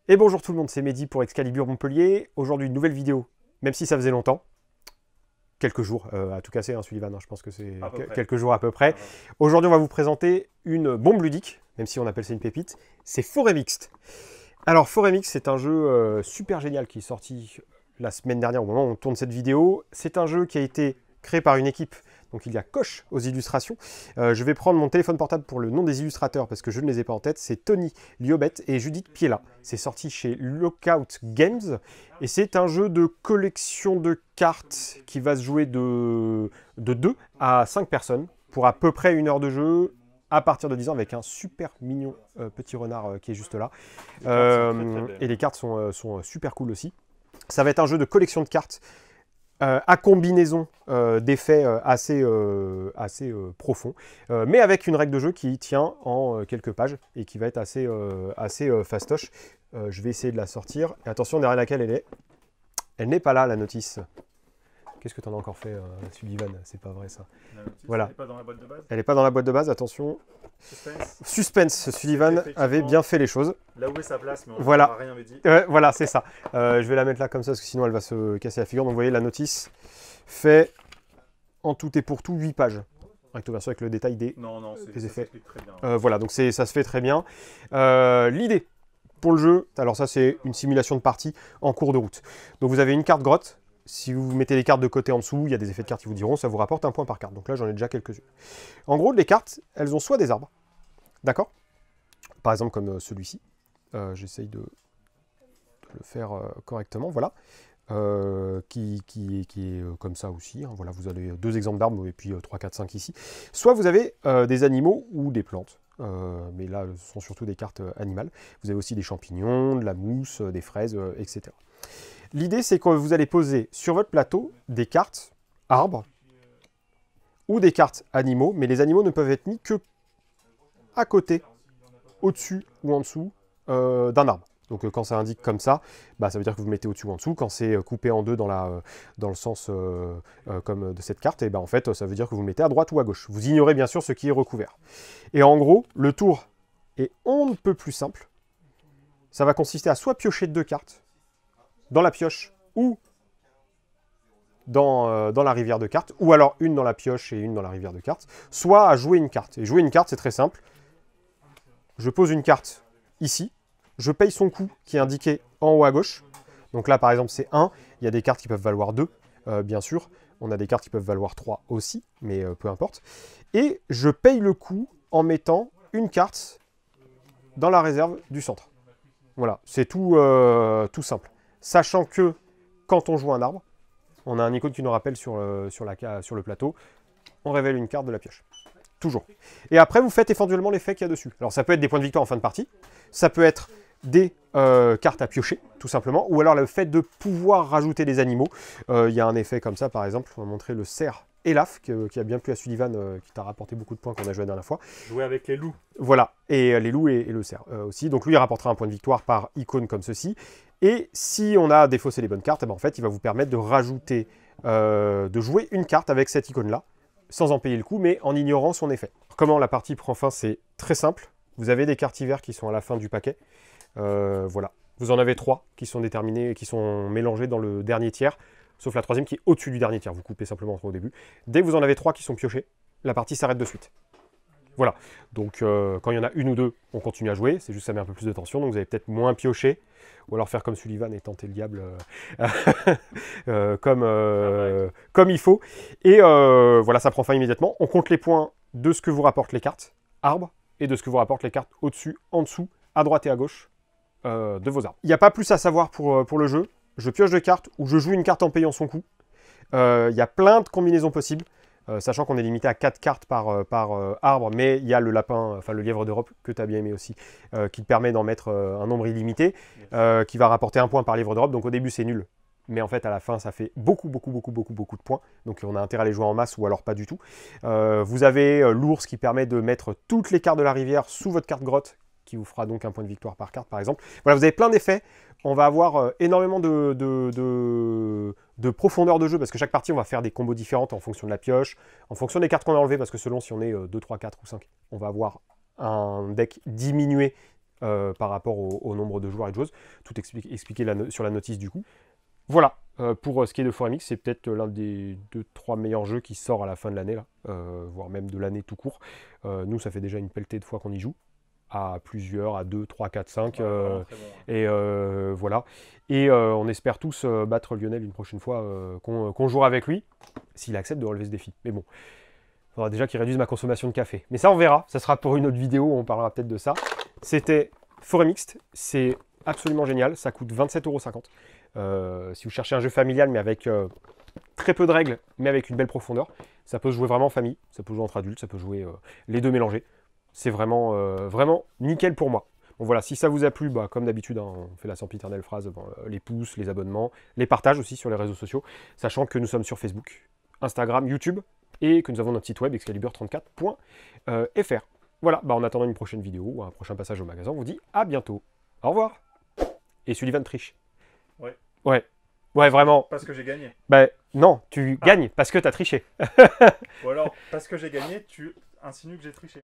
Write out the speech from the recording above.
Et bonjour tout le monde, c'est Mehdi pour Excalibur Montpellier. Aujourd'hui, une nouvelle vidéo, même si ça faisait longtemps. Quelques jours à tout casser, hein, Sullivan, hein, je pense que c'est quelques jours à peu près. Aujourd'hui, on va vous présenter une bombe ludique, même si on appelle ça une pépite. C'est Forêt Mixte. Alors, Forêt Mixte, c'est un jeu super génial qui est sorti la semaine dernière, au moment où on tourne cette vidéo. C'est un jeu qui a été créé par une équipe. Donc il y a Koch aux illustrations. Je vais prendre mon téléphone portable pour le nom des illustrateurs parce que je ne les ai pas en tête. C'est Tony Liobet et Judith Piella. C'est sorti chez Lookout Games. Et c'est un jeu de collection de cartes qui va se jouer de 2 à 5 personnes pour à peu près 1 heure de jeu à partir de 10 ans avec un super mignon petit renard qui est juste là. Et les cartes sont super cool aussi. Ça va être un jeu de collection de cartes à combinaison d'effets assez profonds, mais avec une règle de jeu qui tient en quelques pages et qui va être assez fastoche. Je vais essayer de la sortir. Et attention, derrière laquelle elle est. Elle n'est pas là, la notice. Qu'est-ce que tu en as encore fait, Sullivan? C'est pas vrai, ça. Voilà. Elle n'est pas dans la boîte de base. Elle n'est pas dans la boîte de base, attention. Suspense. Suspense. Sullivan avait bien fait les choses. Là où est sa place, mais on voilà. n'a rien dit. Voilà, c'est ça. Je vais la mettre là comme ça, parce que sinon elle va se casser la figure. Donc vous voyez, la notice fait en tout et pour tout 8 pages. Recto verso avec le détail des effets. Très bien. Voilà, donc ça se fait très bien. L'idée pour le jeu, alors ça c'est une simulation de partie en cours de route. Donc vous avez une carte grotte. Si vous mettez les cartes de côté en dessous, il y a des effets de cartes qui vous diront, ça vous rapporte 1 point par carte. Donc là, j'en ai déjà quelques-unes. En gros, les cartes, elles ont soit des arbres, d'accord? Par exemple, comme celui-ci. J'essaye de le faire correctement, voilà. Qui est comme ça aussi. Hein. Voilà, vous avez 2 exemples d'arbres, et puis 3, 4, 5 ici. Soit vous avez des animaux ou des plantes. Mais là, ce sont surtout des cartes animales. Vous avez aussi des champignons, de la mousse, des fraises, etc. L'idée, c'est que vous allez poser sur votre plateau des cartes arbres ou des cartes animaux, mais les animaux ne peuvent être mis que à côté, au-dessus ou en dessous d'un arbre. Donc quand ça indique comme ça, bah, ça veut dire que vous mettez au-dessus ou en dessous. Quand c'est coupé en deux dans le sens comme de cette carte, et ben en fait, ça veut dire que vous mettez à droite ou à gauche. Vous ignorez bien sûr ce qui est recouvert. Et en gros, le tour est on ne peut plus simple. Ça va consister à soit piocher 2 cartes dans la pioche ou dans la rivière de cartes, ou alors une dans la pioche et une dans la rivière de cartes, soit à jouer une carte. Et jouer une carte, c'est très simple. Je pose une carte ici, je paye son coût qui est indiqué en haut à gauche. Donc là, par exemple, c'est 1. Il y a des cartes qui peuvent valoir 2, bien sûr. On a des cartes qui peuvent valoir 3 aussi, mais peu importe. Et je paye le coût en mettant une carte dans la réserve du centre. Voilà, c'est tout simple. Sachant que quand on joue un arbre, on a un icône qui nous rappelle sur le plateau, on révèle une carte de la pioche. Toujours. Et après, vous faites éventuellement l'effet qu'il y a dessus. Alors, ça peut être des points de victoire en fin de partie, ça peut être des cartes à piocher, tout simplement, ou alors le fait de pouvoir rajouter des animaux. Il y a un effet comme ça, par exemple, on va montrer le cerf Elaf, qui a bien plu à Sullivan, qui t'a rapporté beaucoup de points qu'on a joué la dernière fois. Jouer avec les loups. Voilà, et les loups et le cerf aussi. Donc lui, il rapportera un point de victoire par icône comme ceci. Et si on a défaussé les bonnes cartes, eh ben, en fait, il va vous permettre de rajouter, de jouer une carte avec cette icône-là, sans en payer le coup, mais en ignorant son effet. Comment la partie prend fin? C'est très simple. Vous avez des cartes hiver qui sont à la fin du paquet. Voilà. Vous en avez 3 qui sont déterminées, qui sont mélangées dans le dernier tiers, sauf la 3e qui est au-dessus du dernier tiers. Vous coupez simplement au début. Dès que vous en avez 3 qui sont piochés, la partie s'arrête de suite. Voilà. Donc, quand il y en a 1 ou 2, on continue à jouer. C'est juste que ça met un peu plus de tension, donc vous allez peut-être moins piocher. Ou alors faire comme Sullivan et tenter le diable comme il faut. Et voilà, ça prend fin immédiatement. On compte les points de ce que vous rapportent les cartes arbres et de ce que vous rapportent les cartes au-dessus, en dessous, à droite et à gauche de vos arbres. Il n'y a pas plus à savoir pour le jeu. Je pioche 2 cartes ou je joue une carte en payant son coût. Il y a plein de combinaisons possibles. Sachant qu'on est limité à 4 cartes par arbre, mais il y a le lapin, enfin le lièvre d'Europe, que tu as bien aimé aussi, qui te permet d'en mettre un nombre illimité, qui va rapporter 1 point par lièvre d'Europe. Donc au début c'est nul, mais en fait à la fin ça fait beaucoup de points. Donc on a intérêt à les jouer en masse ou alors pas du tout. Vous avez l'ours qui permet de mettre toutes les cartes de la rivière sous votre carte grotte, qui vous fera donc 1 point de victoire par carte par exemple. Voilà, vous avez plein d'effets. On va avoir énormément de profondeur de jeu, parce que chaque partie, on va faire des combos différentes en fonction de la pioche, en fonction des cartes qu'on a enlevées, parce que selon si on est 2, 3, 4 ou 5, on va avoir un deck diminué par rapport au nombre de joueurs et de joueuses. Tout expliqué sur la notice du coup. Voilà, pour ce qui est de Foramix, c'est peut-être l'un des 2-3 meilleurs jeux qui sort à la fin de l'année, voire même de l'année tout court. Nous, ça fait déjà une pelletée de fois qu'on y joue, à plusieurs, à 2, 3, 4, 5. Bon, et voilà. Et on espère tous battre Lionel une prochaine fois, qu'on jouera avec lui, s'il accepte de relever ce défi. Mais bon, il faudra déjà qu'il réduise ma consommation de café. Mais ça, on verra. Ça sera pour une autre vidéo, on parlera peut-être de ça. C'était Foramix, c'est absolument génial. Ça coûte 27,50 €. Si vous cherchez un jeu familial, mais avec très peu de règles, mais avec une belle profondeur, ça peut se jouer vraiment en famille. Ça peut jouer entre adultes, ça peut jouer les deux mélangés. C'est vraiment, vraiment nickel pour moi. Bon voilà, si ça vous a plu, bah, comme d'habitude, hein, on fait la sempiternelle phrase, les pouces, les abonnements, les partages aussi sur les réseaux sociaux, sachant que nous sommes sur Facebook, Instagram, YouTube, et que nous avons notre site web excalibur34.fr. Voilà, bah, en attendant une prochaine vidéo ou un prochain passage au magasin, on vous dit à bientôt. Au revoir. Et Sullivan triche. Ouais. Ouais. Ouais, vraiment. Parce que j'ai gagné. Bah, non, tu gagnes parce que tu as triché. Ou alors, parce que j'ai gagné, tu insinues que j'ai triché.